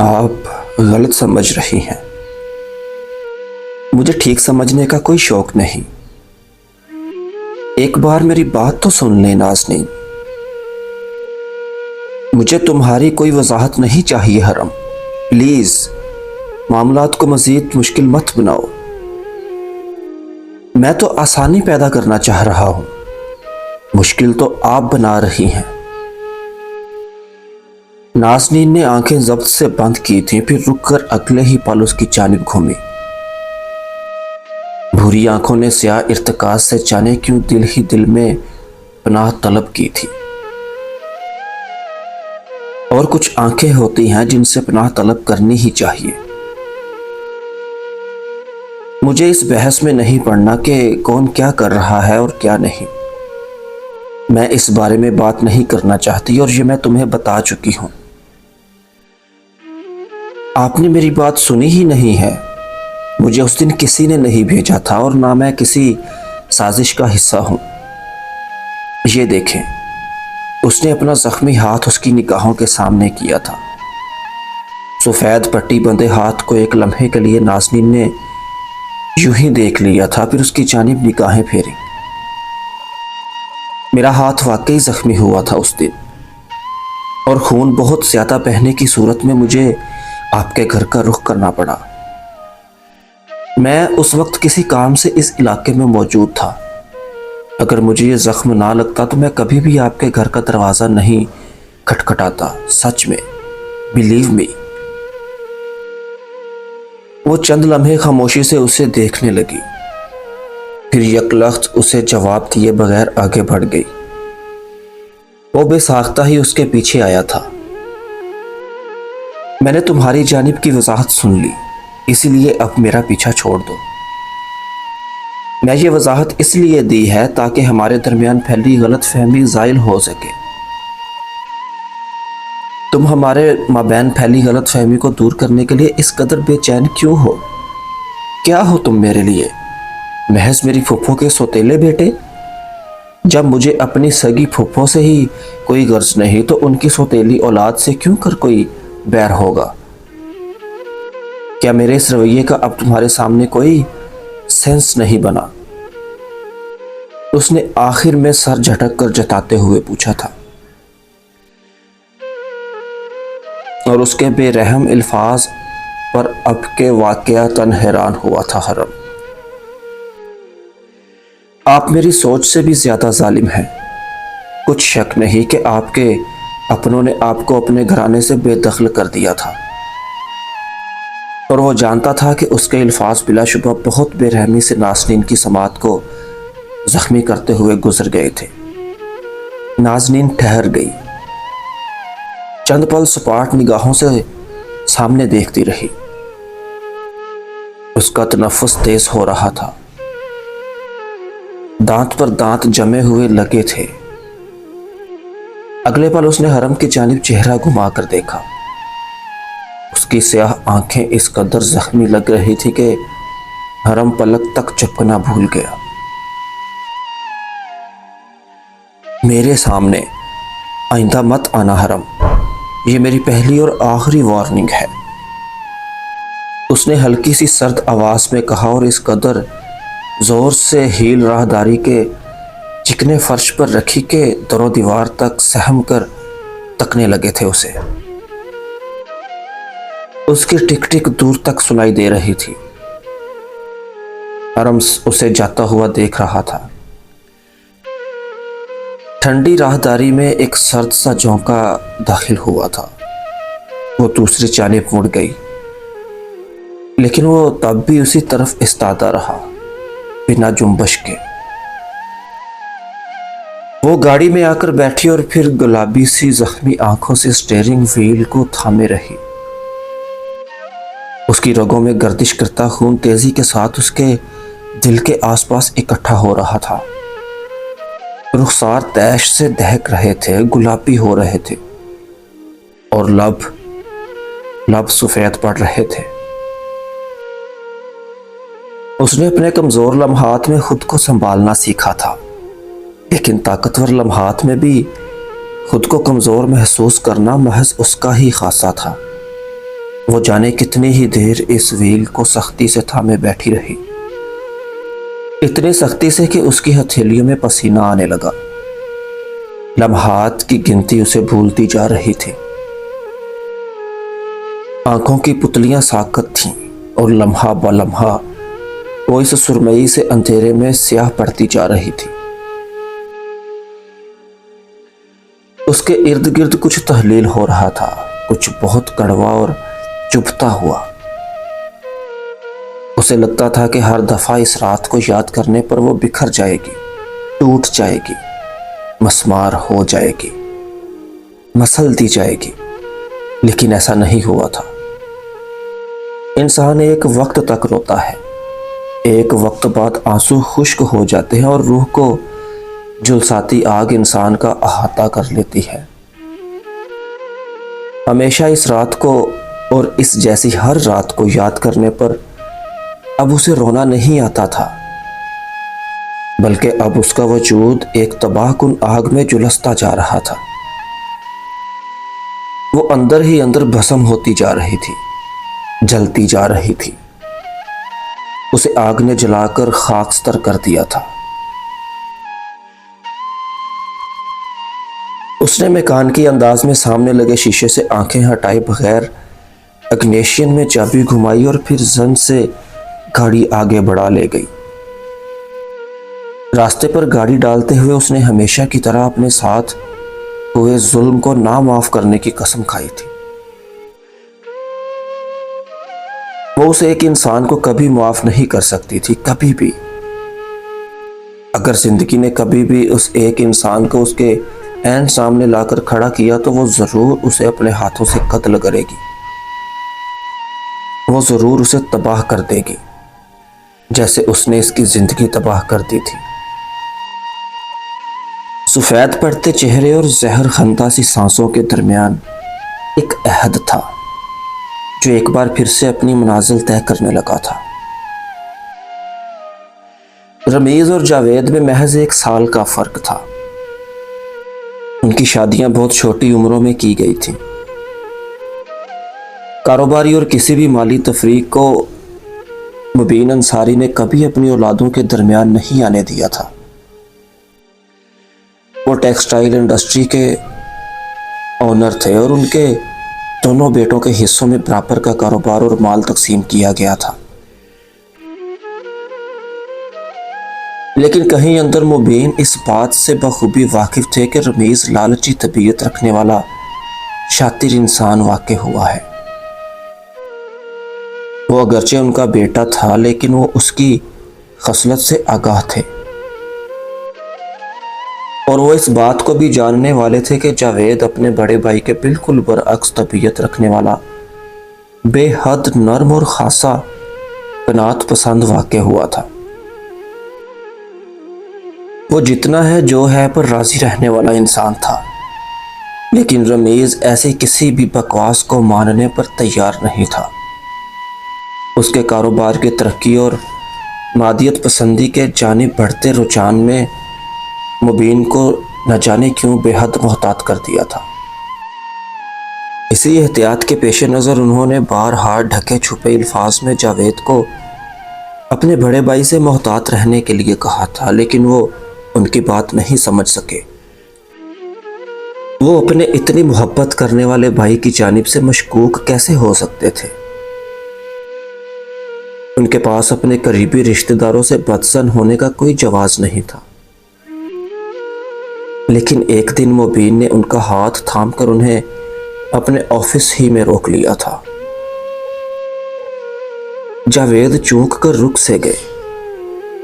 آپ غلط سمجھ رہی ہیں۔ مجھے ٹھیک سمجھنے کا کوئی شوق نہیں۔ ایک بار میری بات تو سن لیں نازنین۔ مجھے تمہاری کوئی وضاحت نہیں چاہیے حرم، پلیز معاملات کو مزید مشکل مت بناؤ۔ میں تو آسانی پیدا کرنا چاہ رہا ہوں، مشکل تو آپ بنا رہی ہیں۔ نازنین نے آنکھیں ضبط سے بند کی تھیں، پھر رک کر اگلے ہی پل اس کی جانب گھومی۔ بھوری آنکھوں نے سیاہ ارتکاز سے جانے کیوں دل ہی دل میں پناہ طلب کی تھی۔ اور کچھ آنکھیں ہوتی ہیں جن سے پناہ طلب کرنی ہی چاہیے۔ مجھے اس بحث میں نہیں پڑنا کہ کون کیا کر رہا ہے اور کیا نہیں۔ میں اس بارے میں بات نہیں کرنا چاہتی اور یہ میں تمہیں بتا چکی ہوں۔ آپ نے میری بات سنی ہی نہیں ہے۔ مجھے اس دن کسی نے نہیں بھیجا تھا اور نہ میں کسی سازش کا حصہ ہوں۔ یہ دیکھیں، اس نے اپنا زخمی ہاتھ اس کی نگاہوں کے سامنے کیا تھا۔ سفید پٹی بندے ہاتھ کو ایک لمحے کے لیے نازنین نے یوں ہی دیکھ لیا تھا، پھر اس کی جانب نگاہیں پھیری۔ میرا ہاتھ واقعی زخمی ہوا تھا اس دن، اور خون بہت زیادہ بہنے کی صورت میں مجھے آپ کے گھر کا رخ کرنا پڑا۔ میں اس وقت کسی کام سے اس علاقے میں موجود تھا۔ اگر مجھے یہ زخم نہ لگتا تو میں کبھی بھی آپ کے گھر کا دروازہ نہیں کھٹکھٹاتا۔ سچ میں، بلیو می۔ وہ چند لمحے خاموشی سے اسے دیکھنے لگی، پھر یک لخت اسے جواب دیے بغیر آگے بڑھ گئی۔ وہ بے ساختہ ہی اس کے پیچھے آیا تھا۔ میں نے تمہاری جانب کی وضاحت سن لی، اسی لیے اب میرا پیچھا چھوڑ دو۔ میں یہ وضاحت اس لیے دی ہے تاکہ ہمارے درمیان پھیلی غلط فہمی زائل ہو سکے۔ تم ہمارے مابین پھیلی غلط فہمی کو دور کرنے کے لیے اس قدر بے چین کیوں ہو؟ کیا ہو تم میرے لیے؟ محض میری پھپھو کے سوتیلے بیٹے؟ جب مجھے اپنی سگی پھپھو سے ہی کوئی غرض نہیں تو ان کی سوتیلی اولاد سے کیوں کر کوئی بیر ہوگا؟ کیا میرے اس رویے کا اب تمہارے سامنے کوئی سینس نہیں بنا؟ اس نے آخر میں سر جھٹک کر جتاتے ہوئے پوچھا تھا، اور اس کے بے رحم الفاظ پر اب کے واقعاتاً حیران ہوا تھا حرم۔ آپ میری سوچ سے بھی زیادہ ظالم ہیں۔ کچھ شک نہیں کہ آپ کے اپنوں نے آپ کو اپنے گھرانے سے بے دخل کر دیا تھا، اور وہ جانتا تھا کہ اس کے الفاظ بلا شبہ بہت بے رحمی سے نازنین کی سماعت کو زخمی کرتے ہوئے گزر گئے تھے۔ نازنین ٹھہر گئی، چند پل سپاٹ نگاہوں سے سامنے دیکھتی رہی۔ اس کا تنفس تیز ہو رہا تھا، دانت پر دانت جمے ہوئے لگے تھے۔ اگلے پل اس نے حرم کی جانب چہرہ گھما کر دیکھا۔ اس کی سیاہ آنکھیں اس قدر زخمی لگ رہی تھی کہ حرم پلک تک جھپکنا بھول گیا۔ میرے سامنے آئندہ مت آنا حرم، یہ میری پہلی اور آخری وارننگ ہے، اس نے ہلکی سی سرد آواز میں کہا، اور اس قدر زور سے ہیل راہداری کے چکنے فرش پر رکھی کہ در و دیوار تک سہم کر تکنے لگے تھے اسے۔ اس کی ٹک ٹک دور تک سنائی دے رہی تھی۔ حرم اسے جاتا ہوا دیکھ رہا تھا۔ ٹھنڈی راہداری میں ایک سرد سا جھونکا داخل ہوا تھا۔ وہ دوسری جانب مڑ گئی، لیکن وہ تب بھی اسی طرف استادہ رہا، بنا جنبش کے۔ وہ گاڑی میں آ کر بیٹھی اور پھر گلابی سی زخمی آنکھوں سے اسٹیئرنگ وہیل کو تھامے رہی۔ اس کی رگوں میں گردش کرتا خون تیزی کے ساتھ اس کے دل کے آس پاس اکٹھا ہو رہا تھا۔ رخسار تیش سے دہک رہے تھے، گلابی ہو رہے تھے، اور لب سفید پڑ رہے تھے۔ اس نے اپنے کمزور لمحات میں خود کو سنبھالنا سیکھا تھا، لیکن طاقتور لمحات میں بھی خود کو کمزور محسوس کرنا محض اس کا ہی خاصہ تھا۔ وہ جانے کتنی ہی دیر اس ویل کو سختی سے تھامے بیٹھی رہی، اتنی سختی سے کہ اس کی ہتھیلیوں میں پسینہ آنے لگا۔ لمحات کی گنتی اسے بھولتی جا رہی تھی۔ آنکھوں کی پتلیاں ساکت تھیں اور لمحہ بہ لمحہ وہ اس سرمئی سے اندھیرے میں سیاہ پڑتی جا رہی تھی۔ اس کے ارد گرد کچھ تحلیل ہو رہا تھا، کچھ بہت کڑوا اور چبھتا ہوا۔ اسے لگتا تھا کہ ہر دفعہ اس رات کو یاد کرنے پر وہ بکھر جائے گی، ٹوٹ جائے گی، مسمار ہو جائے گی، مسل دی جائے گی، لیکن ایسا نہیں ہوا تھا۔ انسان ایک وقت تک روتا ہے، ایک وقت بعد آنسو خشک ہو جاتے ہیں اور روح کو جھلساتی آگ انسان کا احاطہ کر لیتی ہے۔ ہمیشہ اس رات کو اور اس جیسی ہر رات کو یاد کرنے پر اب اسے رونا نہیں آتا تھا، بلکہ اب اس کا وجود ایک تباہ کن آگ میں جلستا جا رہا تھا۔ وہ اندر ہی اندر بھسم ہوتی جا رہی تھی، جلتی جا رہی تھی۔ اسے آگ نے جلا کر خاکستر کر دیا تھا۔ اس نے میکانکی انداز میں سامنے لگے شیشے سے آنکھیں ہٹائے بغیر اگنیشن میں چابی گھمائی اور پھر زن سے گاڑی آگے بڑھا لے گئی۔ راستے پر گاڑی ڈالتے ہوئے اس نے ہمیشہ کی طرح اپنے ساتھ ہوئے ظلم کو نہ معاف کرنے کی قسم کھائی تھی۔ وہ اس ایک انسان کو کبھی معاف نہیں کر سکتی تھی، کبھی بھی۔ اگر زندگی نے کبھی بھی اس ایک انسان کو اس کے عین سامنے لا کر کھڑا کیا تو وہ ضرور اسے اپنے ہاتھوں سے قتل کرے گی، وہ ضرور اسے تباہ کر دے گی، جیسے اس نے اس کی زندگی تباہ کر دی تھی۔ سفید پڑتے چہرے اور زہر خندہ سی سانسوں کے درمیان ایک عہد تھا جو ایک بار پھر سے اپنی منازل طے کرنے لگا تھا۔ رمیز اور جاوید میں محض 1 سال کا فرق تھا۔ ان کی شادیاں بہت چھوٹی عمروں میں کی گئی تھیں۔ کاروباری اور کسی بھی مالی تفریق کو مبین انصاری نے کبھی اپنی اولادوں کے درمیان نہیں آنے دیا تھا۔ وہ ٹیکسٹائل انڈسٹری کے اونر تھے اور ان کے دونوں بیٹوں کے حصوں میں برابر کا کاروبار اور مال تقسیم کیا گیا تھا۔ لیکن کہیں اندر مبین اس بات سے بخوبی واقف تھے کہ رمیز لالچی طبیعت رکھنے والا شاطر انسان واقع ہوا ہے۔ وہ اگرچہ ان کا بیٹا تھا لیکن وہ اس کی خصلت سے آگاہ تھے، اور وہ اس بات کو بھی جاننے والے تھے کہ جاوید اپنے بڑے بھائی کے بالکل برعکس طبیعت رکھنے والا بے حد نرم اور خاصا قناعت پسند واقع ہوا تھا۔ وہ جتنا ہے جو ہے پر راضی رہنے والا انسان تھا، لیکن رمیز ایسے کسی بھی بکواس کو ماننے پر تیار نہیں تھا۔ اس کے کاروبار کی ترقی اور مادیت پسندی کے جانب بڑھتے رجحان میں مبین کو نہ جانے کیوں بے حد محتاط کر دیا تھا۔ اسی احتیاط کے پیش نظر انہوں نے بارہا ڈھکے چھپے الفاظ میں جاوید کو اپنے بڑے بھائی سے محتاط رہنے کے لیے کہا تھا، لیکن وہ ان کی بات نہیں سمجھ سکے۔ وہ اپنے اتنی محبت کرنے والے بھائی کی جانب سے مشکوک کیسے ہو سکتے تھے؟ ان کے پاس اپنے قریبی رشتہ داروں سے بدظن ہونے کا کوئی جواز نہیں تھا۔ لیکن ایک دن مبین نے ان کا ہاتھ تھام کر انہیں اپنے آفس ہی میں روک لیا تھا۔ جاوید چونک کر رک سے گئے،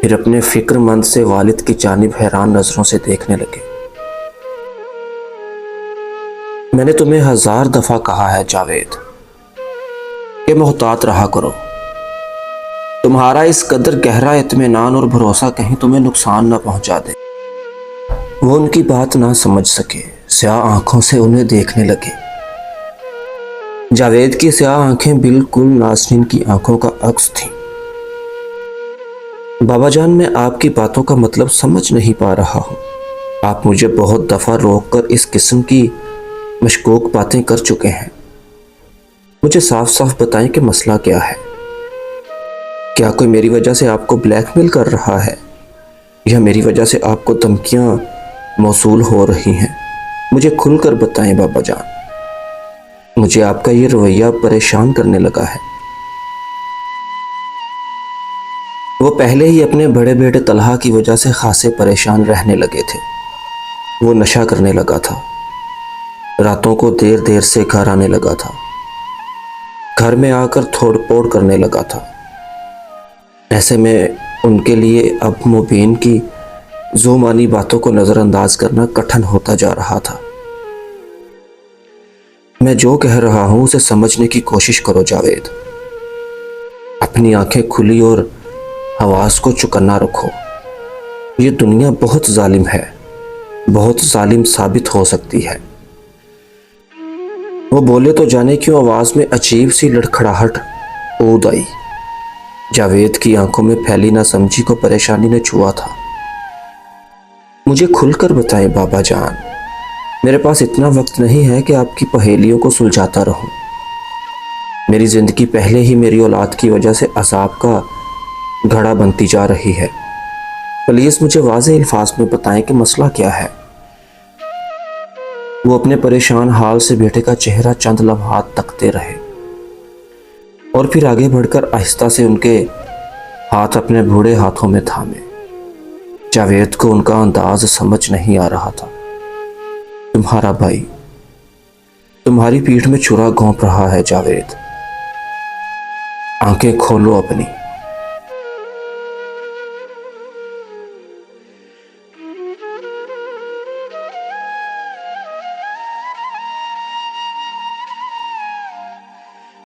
پھر اپنے فکر مند سے والد کی جانب حیران نظروں سے دیکھنے لگے۔ میں نے تمہیں 1000 دفعہ کہا ہے جاوید کہ محتاط رہا کرو۔ تمہارا اس قدر گہرا اطمینان اور بھروسہ کہیں تمہیں نقصان نہ پہنچا دے۔ وہ ان کی بات نہ سمجھ سکے، سیاہ آنکھوں سے انہیں دیکھنے لگے۔ جاوید کی سیاہ آنکھیں بالکل ناظرین کی آنکھوں کا عکس تھیں۔ بابا جان، میں آپ کی باتوں کا مطلب سمجھ نہیں پا رہا ہوں۔ آپ مجھے بہت دفعہ روک کر اس قسم کی مشکوک باتیں کر چکے ہیں۔ مجھے صاف صاف بتائیں کہ مسئلہ کیا ہے؟ کیا کوئی میری وجہ سے آپ کو بلیک میل کر رہا ہے یا میری وجہ سے آپ کو دھمکیاں موصول ہو رہی ہیں؟ مجھے کھل کر بتائیں بابا جان، مجھے آپ کا یہ رویہ پریشان کرنے لگا ہے۔ وہ پہلے ہی اپنے بڑے بیٹے طلحہ کی وجہ سے خاصے پریشان رہنے لگے تھے۔ وہ نشہ کرنے لگا تھا، راتوں کو دیر دیر سے گھر آنے لگا تھا، گھر میں آ کر تھوڑ پھوڑ کرنے لگا تھا۔ ایسے میں ان کے لیے اب مبین کی ذومانی باتوں کو نظر انداز کرنا کٹھن ہوتا جا رہا تھا۔ میں جو کہہ رہا ہوں اسے سمجھنے کی کوشش کرو جاوید، اپنی آنکھیں کھلی اور حواس کو چکنا رکھو۔ یہ دنیا بہت ظالم ہے، بہت ظالم ثابت ہو سکتی ہے۔ وہ بولے تو جانے کیوں آواز میں عجیب سی لڑکھڑاہٹ اود آئی۔ جاوید کی آنکھوں میں پھیلی نہ سمجھی کو پریشانی نے چھوا تھا۔ مجھے کھل کر بتائیں بابا جان، میرے پاس اتنا وقت نہیں ہے کہ آپ کی پہیلیوں کو سلجھاتا رہوں۔ میری زندگی پہلے ہی میری اولاد کی وجہ سے عذاب کا گھڑا بنتی جا رہی ہے۔ پلیز مجھے واضح الفاظ میں بتائیں کہ مسئلہ کیا ہے۔ وہ اپنے پریشان حال سے بیٹے کا چہرہ چند لمحات تکتے رہے اور پھر آگے بڑھ کر آہستہ سے ان کے ہاتھ اپنے بوڑھے ہاتھوں میں تھامے۔ جاوید کو ان کا انداز سمجھ نہیں آ رہا تھا۔ تمہارا بھائی تمہاری پیٹھ میں چھرا گھونپ رہا ہے جاوید، آنکھیں کھولو اپنی۔